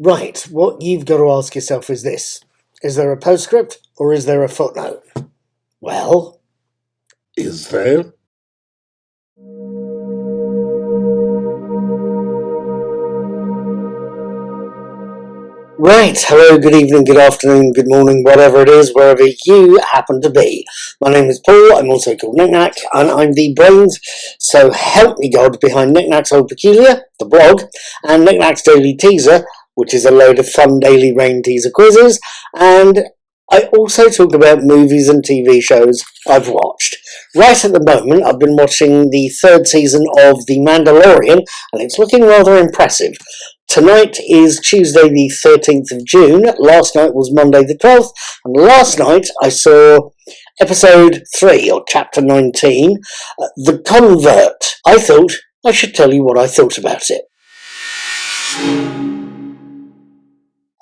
Right, what you've got to ask yourself is this. Is there a postscript or is there a footnote? Well, Is there? right, hello, good evening, good afternoon, good morning, whatever it is, wherever you happen to be. My name is Paul, I'm also called Knickknack, and I'm the brains, so help me God, behind Knickknack's Old Peculiar, the blog, and Knickknack's Daily Teaser, which is a load of fun daily rain teaser quizzes, and I also talk about movies and TV shows I've watched. Right at the moment, I've been watching the third season of The Mandalorian, and it's looking rather impressive. Tonight is Tuesday the 13th of June, last night was Monday the 12th, and last night I saw episode 3, or chapter 19, The Convert. I thought I should tell you what I thought about it.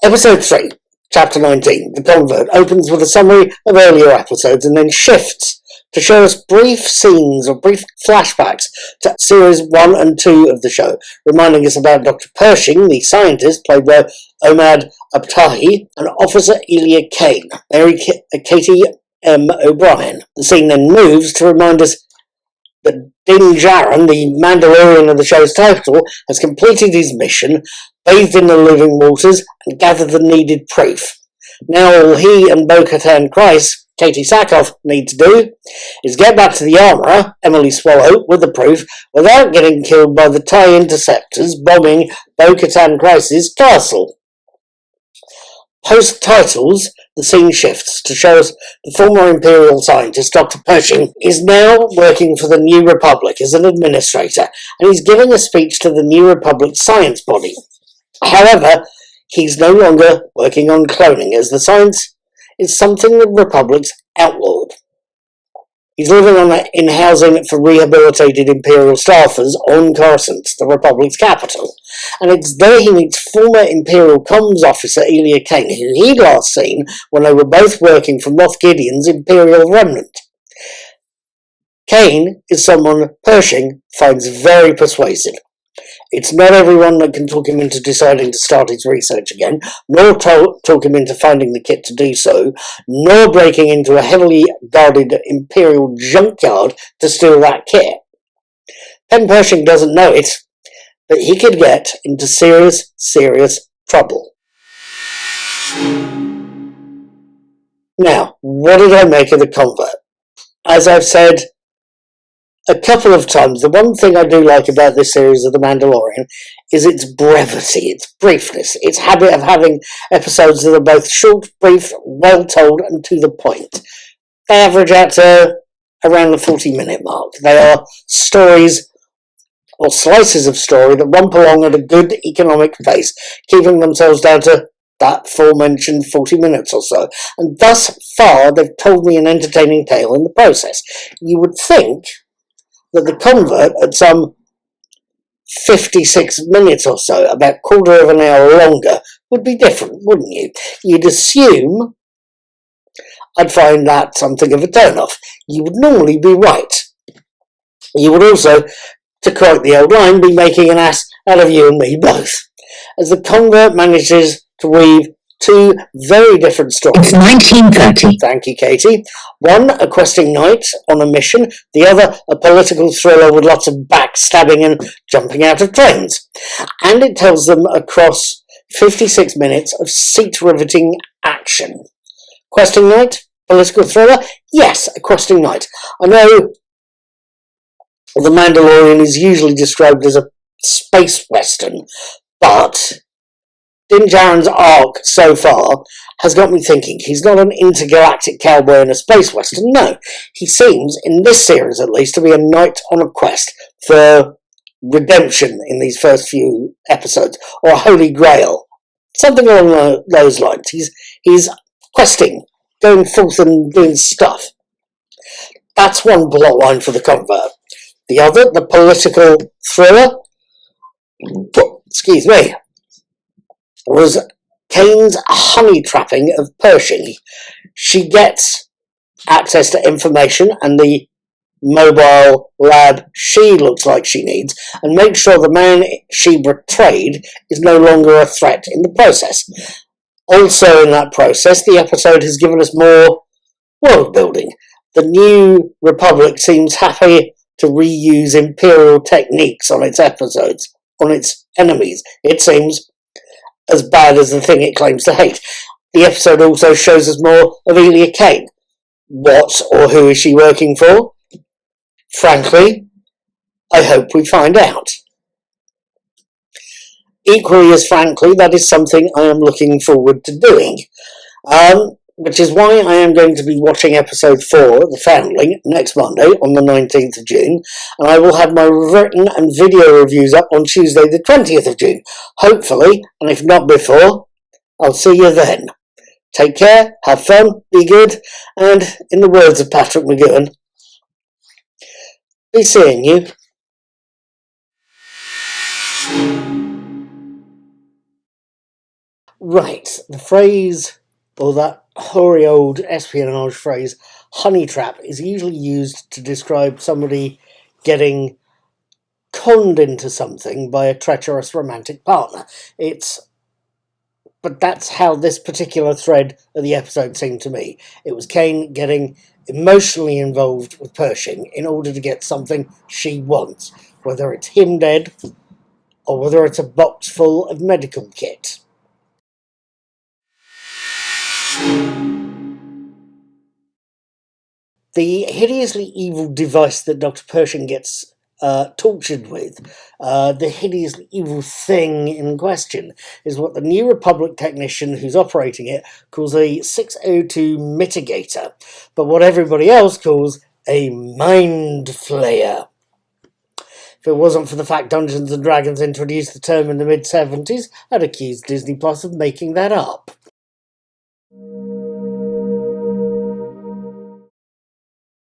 Episode 3, chapter 19, The Convert, opens with a summary of earlier episodes and then shifts to show us brief scenes or brief flashbacks to series 1 and 2 of the show, reminding us about Dr. Pershing, the scientist, played by Omad Abtahi, and Officer Elia Kane, Katie M. O'Brien. The scene then moves to remind us that Din Djarin, the Mandalorian of the show's title, has completed his mission, bathed in the living waters, and gathered the needed proof. Now all he and Bo-Katan Kryze, Katie Sackhoff, need to do is get back to the armourer, Emily Swallow, with the proof without getting killed by the TIE interceptors bombing Bo-Katan Kryze's castle. Post-titles, the scene shifts to show us the former Imperial scientist, Dr. Pershing, is now working for the New Republic as an administrator, and he's giving a speech to the New Republic science body. However, he's no longer working on cloning, as the science is something the Republic's outlawed. He's living in housing for rehabilitated Imperial staffers on Coruscant, the Republic's capital, and it's there he meets former Imperial comms officer Elia Kane, who he'd last seen when they were both working for Moff Gideon's Imperial remnant. Kane is someone Pershing finds very persuasive. It's not everyone that can talk him into deciding to start his research again, nor talk him into finding the kit to do so, nor breaking into a heavily guarded Imperial junkyard to steal that kit. Pen Pershing doesn't know it, but he could get into serious, serious trouble. Now, what did I make of The Convert? As I've said a couple of times, the one thing I do like about this series of The Mandalorian is its brevity, its briefness, its habit of having episodes that are both short, brief, well told, and to the point. They average out to around the 40-minute mark. They are stories or slices of story that romp along at a good economic pace, keeping themselves down to that aforementioned 40 minutes or so. And thus far, they've told me an entertaining tale in the process. You would think that The Convert, at some 56 minutes or so, about quarter of an hour longer, would be different, wouldn't you? You'd assume I'd find that something of a turn-off. You would normally be right. You would also, to quote the old line, be making an ass out of you and me both, as The Convert manages to weave two very different stories. It's 1930. Thank you, Katie. One, a questing knight on a mission. The other, a political thriller with lots of backstabbing and jumping out of trains. And it tells them across 56 minutes of seat-riveting action. Questing knight? Political thriller? Yes, a questing knight. I know The Mandalorian is usually described as a space western, but Din Djarin's arc so far has got me thinking he's not an intergalactic cowboy in a space western. No, he seems, in this series at least, to be a knight on a quest for redemption in these first few episodes, or a holy grail, something along those lines. He's questing, going forth and doing stuff. That's one plot line for The Convert. The other, the political thriller, was Kane's honey trapping of Pershing. She gets access to information and the mobile lab she looks like she needs, and make sure the man she betrayed is no longer a threat in the process. Also, in that process, the episode has given us more world building. The New Republic seems happy to reuse Imperial techniques on its episodes, on its enemies. It seems as bad as the thing it claims to hate. The episode also shows us more of Elia Kane. What or who is she working for? Frankly, I hope we find out. Equally as frankly, that is something I am looking forward to doing. Which is why I am going to be watching episode 4, The Foundling, next Monday on the 19th of June, and I will have my written and video reviews up on Tuesday the 20th of June. Hopefully, and if not before, I'll see you then. Take care, have fun, be good, and in the words of Patrick McGowan, be seeing you. Right, the phrase, or that hoary old espionage phrase, honey trap, is usually used to describe somebody getting conned into something by a treacherous romantic partner. But that's how this particular thread of the episode seemed to me. It was Kane getting emotionally involved with Pershing in order to get something she wants, whether it's him dead or whether it's a box full of medical kit. The hideously evil device that Dr. Pershing gets tortured with, the hideously evil thing in question, is what the New Republic technician who's operating it calls a 602 mitigator, but what everybody else calls a mind flayer. If it wasn't for the fact Dungeons & Dragons introduced the term in the mid-70s, I'd accuse Disney Plus of making that up.